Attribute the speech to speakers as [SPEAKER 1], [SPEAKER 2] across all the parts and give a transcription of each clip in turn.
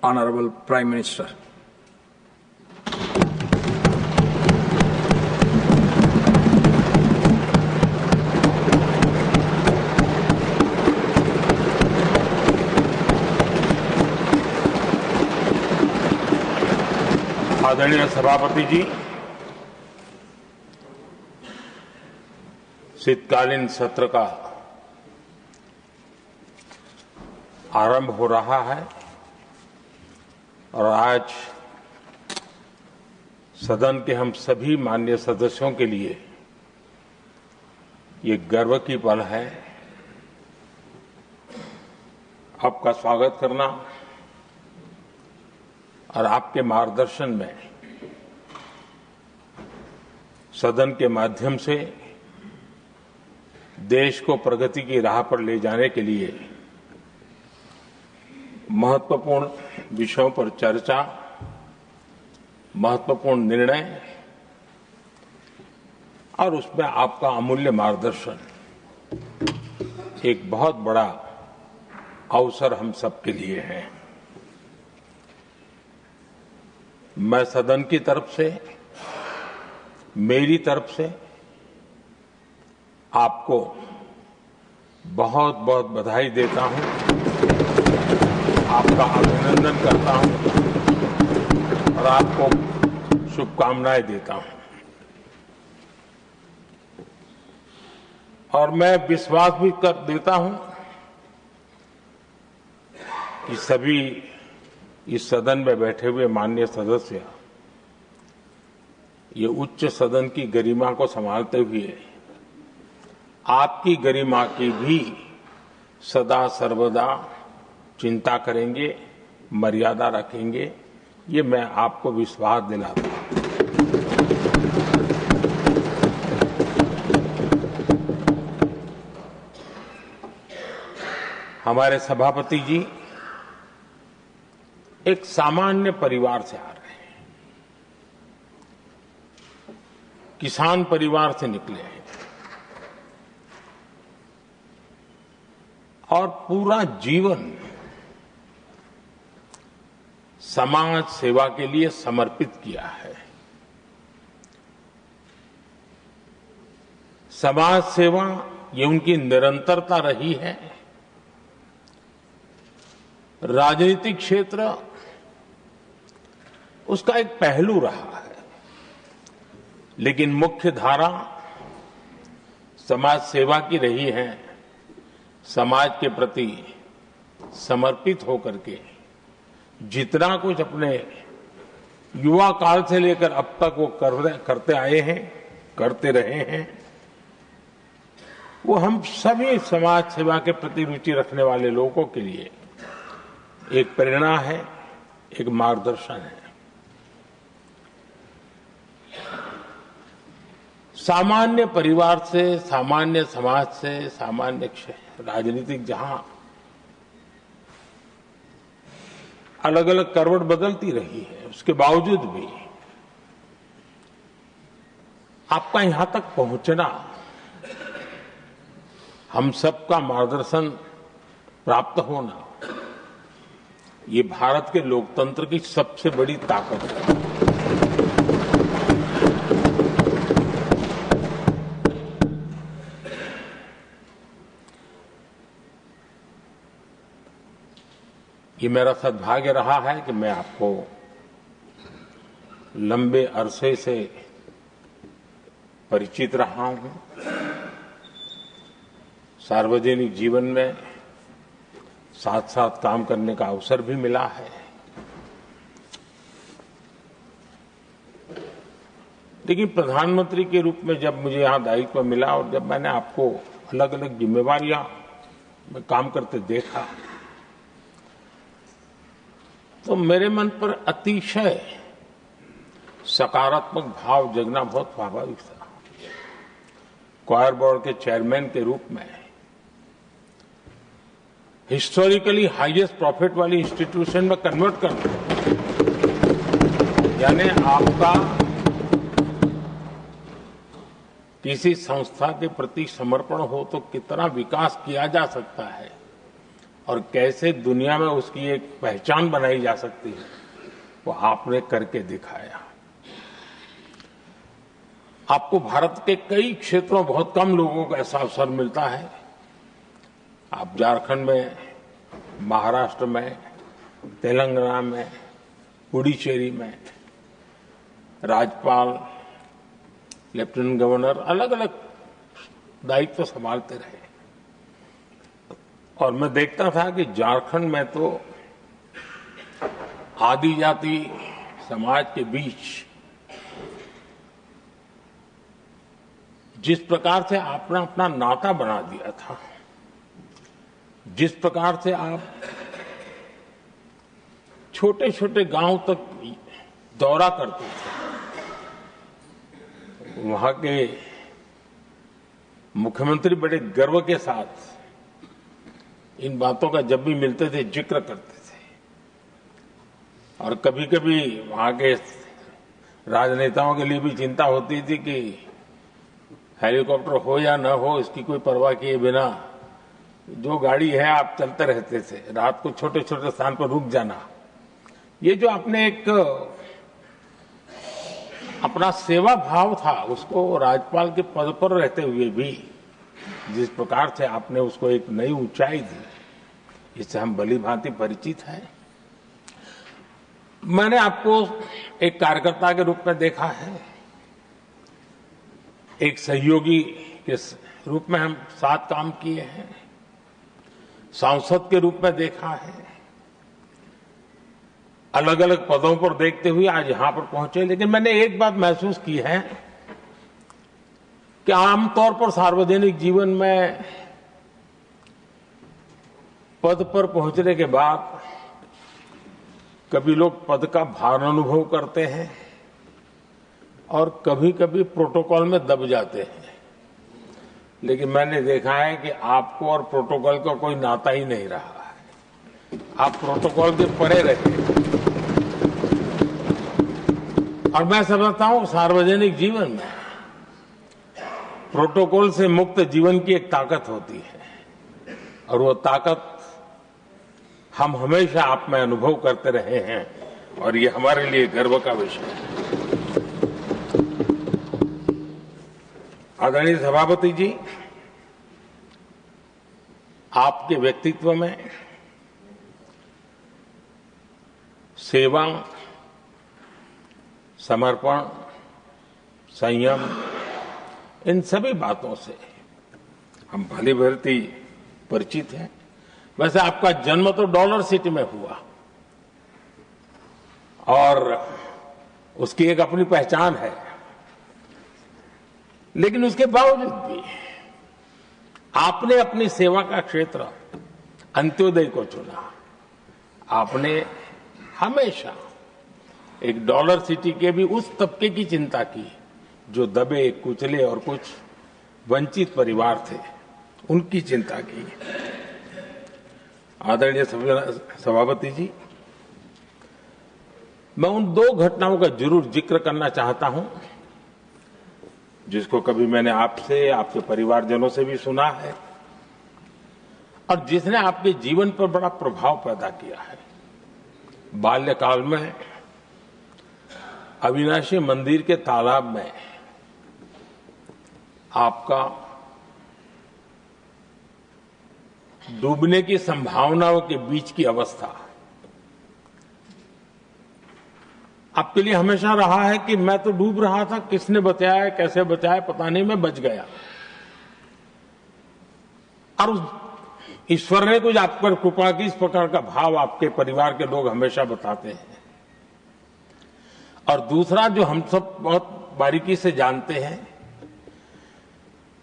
[SPEAKER 1] Honorable Prime Minister.
[SPEAKER 2] आदरणीय सभापति जी, शीतकालीन सत्र का आरंभ हो रहा है और आज सदन के हम सभी माननीय सदस्यों के लिए ये गर्व की पल है। आपका स्वागत करना और आपके मार्गदर्शन में सदन के माध्यम से देश को प्रगति की राह पर ले जाने के लिए महत्वपूर्ण विषयों पर चर्चा, महत्वपूर्ण निर्णय और उसमें आपका अमूल्य मार्गदर्शन एक बहुत बड़ा अवसर हम सबके लिए है। मैं सदन की तरफ से, मेरी तरफ से आपको बहुत बहुत बधाई देता हूं, आपका अभिनंदन करता हूं और आपको शुभकामनाएं देता हूं। और मैं विश्वास भी कर देता हूं कि सभी इस सदन में बैठे हुए माननीय सदस्य ये उच्च सदन की गरिमा को संभालते हुए आपकी गरिमा की भी सदा सर्वदा चिंता करेंगे, मर्यादा रखेंगे, ये मैं आपको विश्वास दिलाता हूं। हमारे सभापति जी एक सामान्य परिवार से आ रहे हैं, किसान परिवार से निकले हैं और पूरा जीवन समाज सेवा के लिए समर्पित किया है। समाज सेवा ये उनकी निरंतरता रही है। राजनीतिक क्षेत्र उसका एक पहलू रहा है, लेकिन मुख्य धारा समाज सेवा की रही है। समाज के प्रति समर्पित होकर के जितना कुछ अपने युवा काल से लेकर अब तक वो करते आए हैं, करते रहे हैं, वो हम सभी समाज सेवा के प्रति रुचि रखने वाले लोगों के लिए एक प्रेरणा है, एक मार्गदर्शन है। सामान्य परिवार से, सामान्य समाज से, सामान्य राजनीतिक जहां अलग अलग करवट बदलती रही है, उसके बावजूद भी आपका यहां तक पहुंचना, हम सबका मार्गदर्शन प्राप्त होना, ये भारत के लोकतंत्र की सबसे बड़ी ताकत है। ये मेरा सद्भाग्य रहा है कि मैं आपको लंबे अरसे से परिचित रहा हूं। सार्वजनिक जीवन में साथ साथ काम करने का अवसर भी मिला है, लेकिन प्रधानमंत्री के रूप में जब मुझे यहां दायित्व मिला और जब मैंने आपको अलग अलग जिम्मेवारियां में काम करते देखा, तो मेरे मन पर अतिशय सकारात्मक भाव जगना बहुत स्वाभाविक था। क्वायर बोर्ड के चेयरमैन के रूप में हिस्टोरिकली हाईएस्ट प्रॉफिट वाली इंस्टीट्यूशन में कन्वर्ट करना, यानी आपका किसी संस्था के प्रति समर्पण हो तो कितना विकास किया जा सकता है और कैसे दुनिया में उसकी एक पहचान बनाई जा सकती है, वो आपने करके दिखाया। आपको भारत के कई क्षेत्रों बहुत कम लोगों को ऐसा अवसर मिलता है। आप झारखंड में, महाराष्ट्र में, तेलंगाना में, पुडुचेरी में राज्यपाल, लेफ्टिनेंट गवर्नर अलग अलग दायित्व संभालते रहे। और मैं देखता था कि झारखंड में तो आदिजाति समाज के बीच जिस प्रकार से आपने अपना नाता बना दिया था, जिस प्रकार से आप छोटे छोटे गांव तक दौरा करते थे, वहां के मुख्यमंत्री बड़े गर्व के साथ इन बातों का जब भी मिलते थे जिक्र करते थे। और कभी कभी वहां के राजनेताओं के लिए भी चिंता होती थी कि हेलीकॉप्टर हो या न हो, इसकी कोई परवाह किए बिना जो गाड़ी है आप चलते रहते थे, रात को छोटे छोटे स्थान पर रुक जाना। ये जो आपने एक अपना सेवा भाव था, उसको राज्यपाल के पद पर रहते हुए भी जिस प्रकार से आपने उसको एक नई ऊंचाई दी, इससे हम भली भांति परिचित हैं। मैंने आपको एक कार्यकर्ता के रूप में देखा है, एक सहयोगी के रूप में हम साथ काम किए हैं, सांसद के रूप में देखा है, अलग अलग पदों पर देखते हुए आज यहां पर पहुंचे। लेकिन मैंने एक बात महसूस की है कि आमतौर पर सार्वजनिक जीवन में पद पर पहुंचने के बाद कभी लोग पद का भार अनुभव करते हैं और कभी कभी प्रोटोकॉल में दब जाते हैं। लेकिन मैंने देखा है कि आपको और प्रोटोकॉल का कोई नाता ही नहीं रहा है, आप प्रोटोकॉल के परे रहते हैं। और मैं समझता हूं सार्वजनिक जीवन में प्रोटोकॉल से मुक्त जीवन की एक ताकत होती है, और वो ताकत हम हमेशा आप में अनुभव करते रहे हैं, और ये हमारे लिए गर्व का विषय है। आदरणीय सभापति जी, आपके व्यक्तित्व में सेवा, समर्पण, संयम, इन सभी बातों से हम भली भांति परिचित हैं। वैसे आपका जन्म तो डॉलर सिटी में हुआ और उसकी एक अपनी पहचान है, लेकिन उसके बावजूद भी आपने अपनी सेवा का क्षेत्र अंत्योदय को चुना। आपने हमेशा एक डॉलर सिटी के भी उस तबके की चिंता की जो दबे, कुचले और कुछ वंचित परिवार थे, उनकी चिंता की। आदरणीय सभापति जी, मैं उन दो घटनाओं का जरूर जिक्र करना चाहता हूं जिसको कभी मैंने आपसे, आपके परिवारजनों से भी सुना है और जिसने आपके जीवन पर बड़ा प्रभाव पैदा किया है। बाल्यकाल में अविनाशी मंदिर के तालाब में आपका डूबने की संभावनाओं के बीच की अवस्था आपके लिए हमेशा रहा है कि मैं तो डूब रहा था, किसने बचाया, कैसे बचाया पता नहीं, मैं बच गया। और ईश्वर ने कुछ आप पर कृपा की, इस प्रकार का भाव आपके परिवार के लोग हमेशा बताते हैं। और दूसरा जो हम सब बहुत बारीकी से जानते हैं,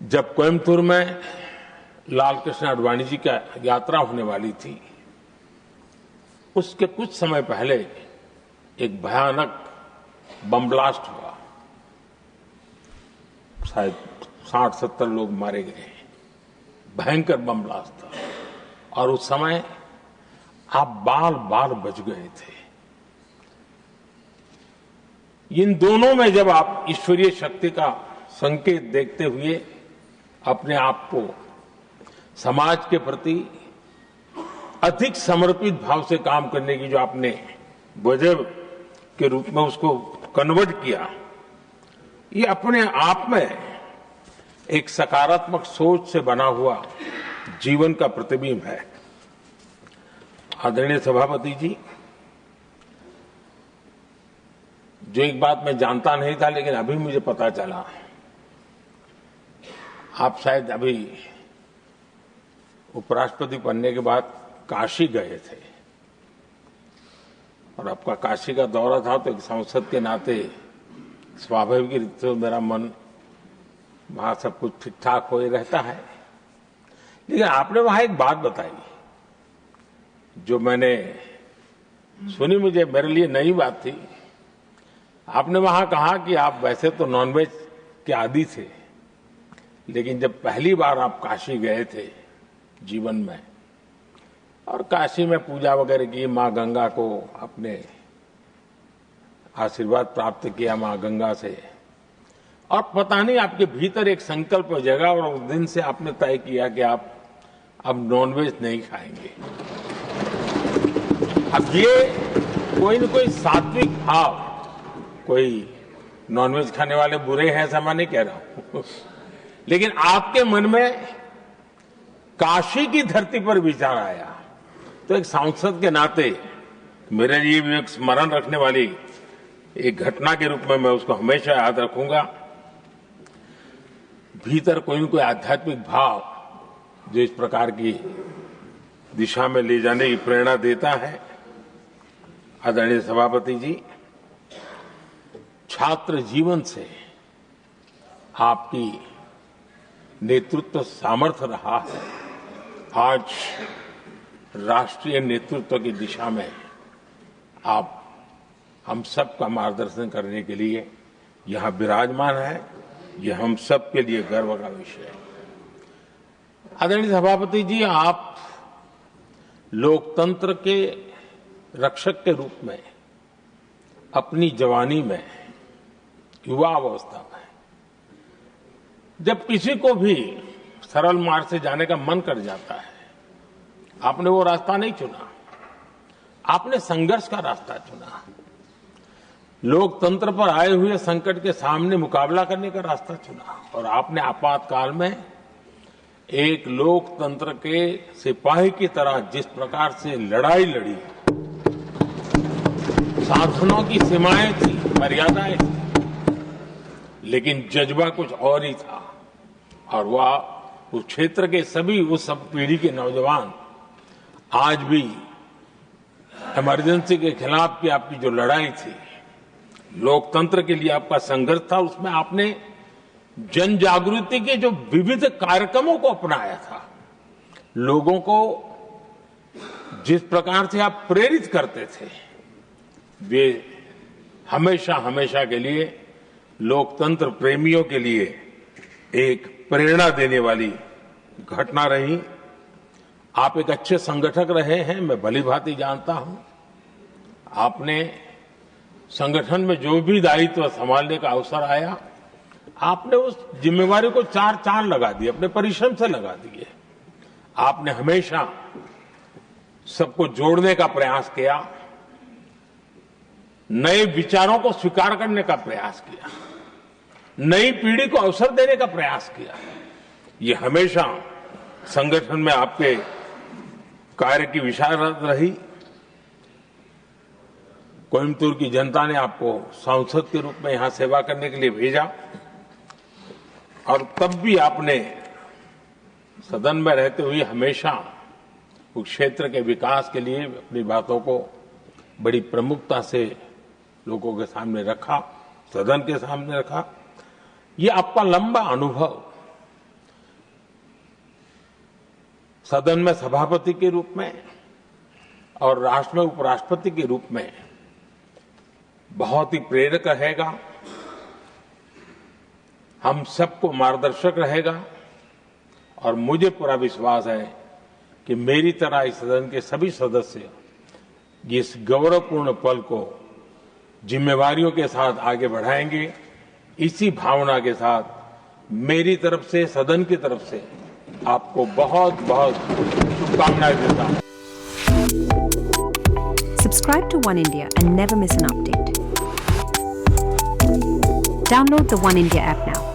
[SPEAKER 2] जब कोयम्बतूर में लाल कृष्ण आडवाणी जी का यात्रा होने वाली थी, उसके कुछ समय पहले एक भयानक बम ब्लास्ट हुआ, शायद 60-70 लोग मारे गए। भयंकर बम ब्लास्ट था और उस समय आप बाल बाल बच गए थे। इन दोनों में जब आप ईश्वरीय शक्ति का संकेत देखते हुए अपने आप को समाज के प्रति, अधिक समर्पित भाव से काम करने की जो आपने वजह के रूप में उसको कन्वर्ट किया, ये अपने आप में एक सकारात्मक सोच से बना हुआ जीवन का प्रतिबिंब है। आदरणीय सभापति जी, जो एक बात मैं जानता नहीं था लेकिन अभी मुझे पता चला, आप शायद अभी उपराष्ट्रपति बनने के बाद काशी गए थे और आपका काशी का दौरा था, तो एक सांसद के नाते स्वाभाविक रूप से मेरा मन वहां सब कुछ ठीक ठाक हो ही रहता है। लेकिन आपने वहां एक बात बताई जो मैंने सुनी, मुझे मेरे लिए नई बात थी। आपने वहां कहा कि आप वैसे तो नॉनवेज के आदी थे, लेकिन जब पहली बार आप काशी गए थे जीवन में और काशी में पूजा वगैरह की, मां गंगा को अपने आशीर्वाद प्राप्त किया मां गंगा से, और पता नहीं आपके भीतर एक संकल्प जगा और उस दिन से आपने तय किया कि आप अब नॉनवेज नहीं खाएंगे। अब ये कोई न कोई सात्विक भाव, कोई नॉनवेज खाने वाले बुरे हैं ऐसा मैं नहीं कह रहा हूं, लेकिन आपके मन में काशी की धरती पर विचार आया, तो एक सांसद के नाते मेरे लिए भी एक स्मरण रखने वाली एक घटना के रूप में मैं उसको हमेशा याद रखूंगा। भीतर कोई न कोई आध्यात्मिक भाव जो इस प्रकार की दिशा में ले जाने की प्रेरणा देता है। आदरणीय सभापति जी, छात्र जीवन से आपकी नेतृत्व सामर्थ्य रहा है। आज राष्ट्रीय नेतृत्व की दिशा में आप हम सब का मार्गदर्शन करने के लिए यहां विराजमान है, यह हम सब के लिए गर्व का विषय है। आदरणीय सभापति जी, आप लोकतंत्र के रक्षक के रूप में अपनी जवानी में, युवा अवस्था में, जब किसी को भी सरल मार्ग से जाने का मन कर जाता है, आपने वो रास्ता नहीं चुना, आपने संघर्ष का रास्ता चुना। लोकतंत्र पर आए हुए संकट के सामने मुकाबला करने का रास्ता चुना और आपने आपातकाल में एक लोकतंत्र के सिपाही की तरह जिस प्रकार से लड़ाई लड़ी, शासनों की सीमाएं थी, मर्यादाएं थी, लेकिन जज्बा कुछ और ही था। और वह उस क्षेत्र के सभी, उस सब पीढ़ी के नौजवान आज भी इमरजेंसी के खिलाफ की आपकी जो लड़ाई थी, लोकतंत्र के लिए आपका संघर्ष था, उसमें आपने जन जागृति के जो विविध कार्यक्रमों को अपनाया था, लोगों को जिस प्रकार से आप प्रेरित करते थे, वे हमेशा हमेशा के लिए लोकतंत्र प्रेमियों के लिए एक प्रेरणा देने वाली घटना रही। आप एक अच्छे संगठक रहे हैं, मैं भली भांति जानता हूं। आपने संगठन में जो भी दायित्व संभालने का अवसर आया, आपने उस जिम्मेवारी को चार चांद लगा दिए, अपने परिश्रम से लगा दिए। आपने हमेशा सबको जोड़ने का प्रयास किया, नए विचारों को स्वीकार करने का प्रयास किया, नई पीढ़ी को अवसर देने का प्रयास किया। ये हमेशा संगठन में आपके कार्य की विशारत रही। कोयम्बतूर की जनता ने आपको सांसद के रूप में यहां सेवा करने के लिए भेजा और तब भी आपने सदन में रहते हुए हमेशा उस क्षेत्र के विकास के लिए अपनी बातों को बड़ी प्रमुखता से लोगों के सामने रखा, सदन के सामने रखा। ये आपका लंबा अनुभव सदन में सभापति के रूप में और राष्ट्र में उपराष्ट्रपति के रूप में बहुत ही प्रेरक रहेगा, हम सबको मार्गदर्शक रहेगा। और मुझे पूरा विश्वास है कि मेरी तरह इस सदन के सभी सदस्य इस गौरवपूर्ण पल को जिम्मेवारियों के साथ आगे बढ़ाएंगे। इसी भावना के साथ मेरी तरफ से, सदन की तरफ से आपको बहुत बहुत शुभकामनाएं देता हूं।
[SPEAKER 1] Subscribe to One India and never miss an update. Download the One India app now.